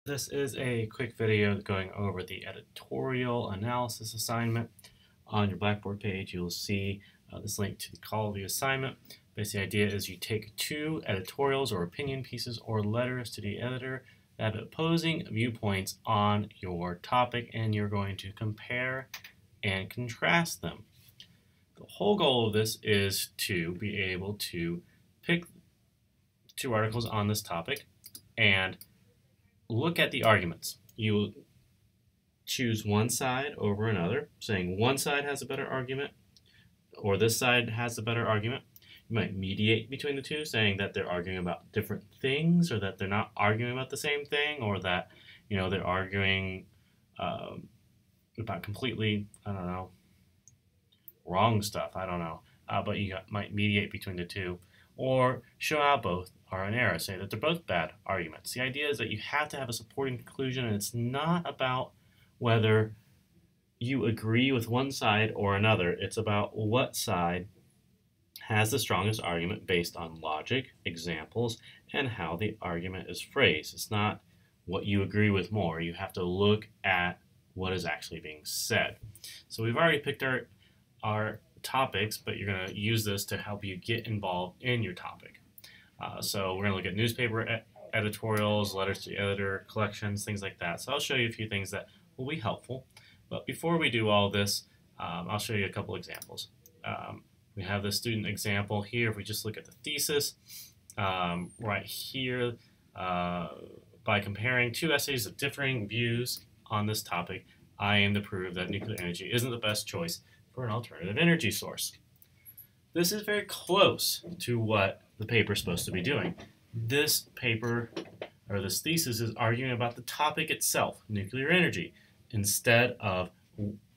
This is a quick video going over the editorial analysis assignment. On your Blackboard page, you'll see this link to the call of the assignment. Basically, the idea is you take two editorials or opinion pieces or letters to the editor that have opposing viewpoints on your topic, and you're going to compare and contrast them. The whole goal of this is to be able to pick two articles on this topic and look at the arguments. You choose one side over another, saying one side has a better argument or this side has a better argument. You might mediate between the two, saying that they're arguing about different things or that they're not arguing about the same thing, or that they're arguing about completely, I don't know, wrong stuff. I don't know. But you might mediate between the two or show how both are in error, say that they're both bad arguments. The idea is that you have to have a supporting conclusion, and it's not about whether you agree with one side or another. It's about what side has the strongest argument based on logic, examples, and how the argument is phrased. It's not what you agree with more. You have to look at what is actually being said. So we've already picked our topics, but you're going to use this to help you get involved in your topic. So we're going to look at newspaper editorials, letters to the editor, collections, things like that. So I'll show you a few things that will be helpful. But before we do all this, I'll show you a couple examples. We have the student example here. If we just look at the thesis, right here, by comparing two essays of differing views on this topic, I aim to prove that nuclear energy isn't the best choice for an alternative energy source. This is very close to what the paper is supposed to be doing. This paper, or this thesis, is arguing about the topic itself, nuclear energy, instead of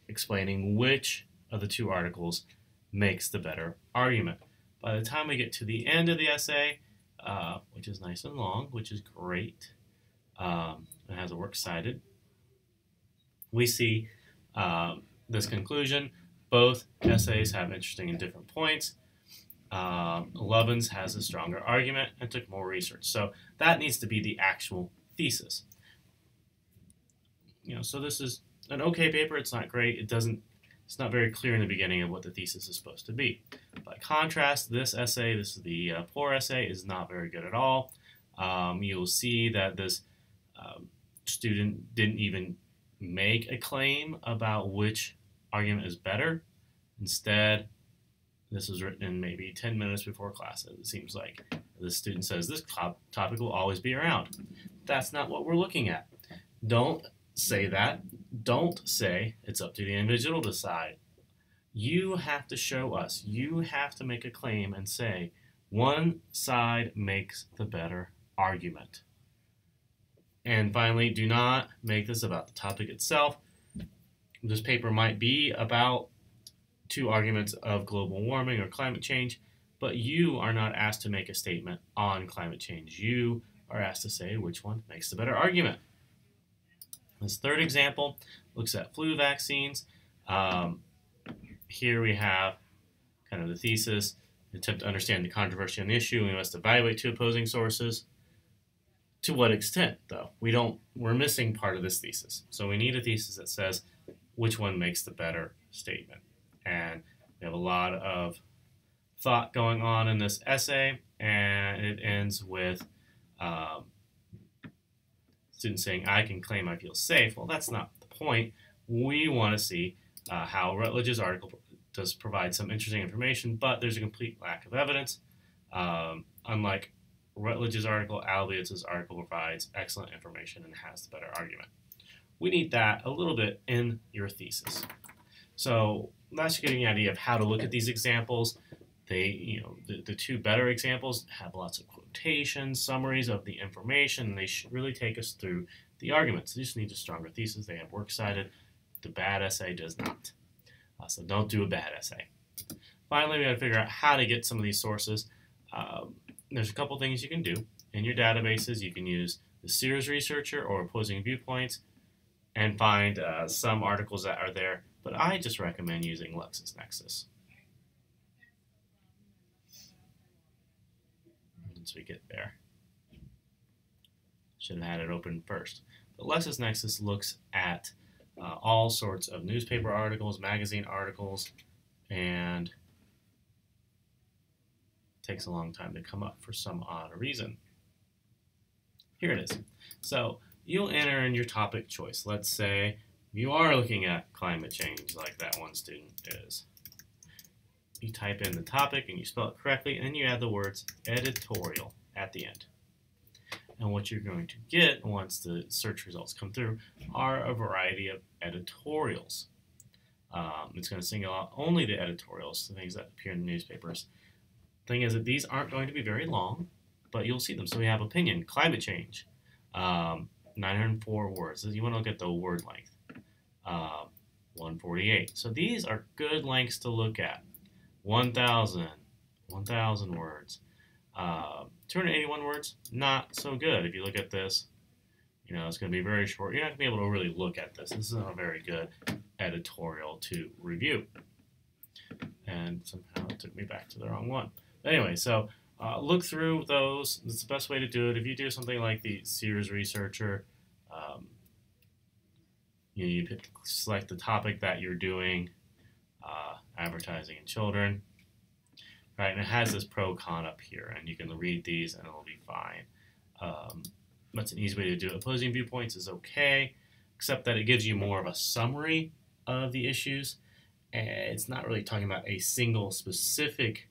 explaining which of the two articles makes the better argument. By the time we get to the end of the essay, which is nice and long, which is great, it has a works cited, we see this conclusion. Both essays have interesting and different points. Lovins has a stronger argument and took more research. So that needs to be the actual thesis. So this is an okay paper. It's not great. It's not very clear in the beginning of what the thesis is supposed to be. By contrast, this essay, this is the poor essay, is not very good at all. You'll see that this student didn't even make a claim about which argument is better. Instead, this was written in maybe 10 minutes before class. It seems like the student says this topic will always be around. That's not what we're looking at. Don't say that. Don't say it's up to the individual to decide. You have to show us. You have to make a claim and say one side makes the better argument. And finally, do not make this about the topic itself. This paper might be about two arguments of global warming or climate change, but you are not asked to make a statement on climate change. You are asked to say which one makes the better argument. This third example looks at flu vaccines. Here we have kind of the thesis, attempt to understand the controversy on the issue. We must evaluate two opposing sources. To what extent, though? We're missing part of this thesis. So we need a thesis that says which one makes the better statement. And we have a lot of thought going on in this essay, and it ends with students saying, I can claim I feel safe. Well, that's not the point. We want to see how Rutledge's article does provide some interesting information, but there's a complete lack of evidence. Unlike Rutledge's article, Albius's article provides excellent information and has the better argument. We need that a little bit in your thesis. So that's getting an idea of how to look at these examples. The two better examples have lots of quotations, summaries of the information, and they should really take us through the arguments. They just need a stronger thesis. They have works cited. The bad essay does not. So don't do a bad essay. Finally, we got to figure out how to get some of these sources. There's a couple things you can do. In your databases, you can use the Sears Researcher or Opposing Viewpoints and find some articles that are there, but I just recommend using LexisNexis. Once we get there. Should have had it open first. But LexisNexis looks at all sorts of newspaper articles, magazine articles, and takes a long time to come up for some odd reason. Here it is. So you'll enter in your topic choice. Let's say you are looking at climate change like that one student is. You type in the topic and you spell it correctly, and then you add the words editorial at the end. And what you're going to get once the search results come through are a variety of editorials. It's going to single out only the editorials, the things that appear in the newspapers. Thing is that these aren't going to be very long, but you'll see them. So we have opinion, climate change, 904 words. So you want to look at the word length, 148. So these are good lengths to look at. 1,000 words. 281 words, not so good. If you look at this, it's going to be very short. You're not going to be able to really look at this. This isn't a very good editorial to review. And somehow it took me back to the wrong one. Anyway, so look through those. That's the best way to do it. If you do something like the Sears Researcher, you select the topic that you're doing, advertising in children. Right, and it has this pro-con up here, and you can read these and it'll be fine. That's an easy way to do it. Opposing viewpoints is okay, except that it gives you more of a summary of the issues. And it's not really talking about a single specific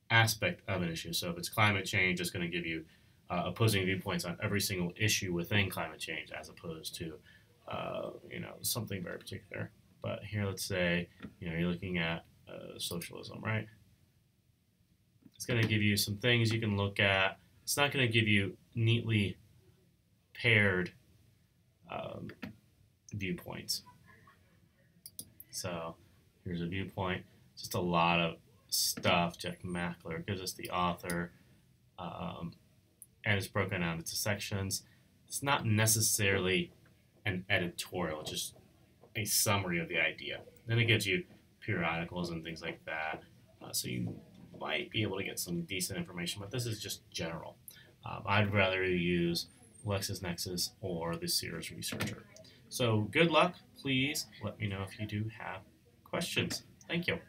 aspect of an issue. So if it's climate change, it's going to give you opposing viewpoints on every single issue within climate change, as opposed to something very particular. But here, let's say you're looking at socialism, right? It's going to give you some things you can look at. It's not going to give you neatly paired viewpoints. So here's a viewpoint. Just a lot of stuff. Jack Mackler gives us the author, and it's broken out into sections. It's not necessarily an editorial, it's just a summary of the idea. Then it gives you periodicals and things like that. So you might be able to get some decent information, but this is just general. I'd rather use LexisNexis or the Sears Researcher. So good luck. Please let me know if you do have questions. Thank you.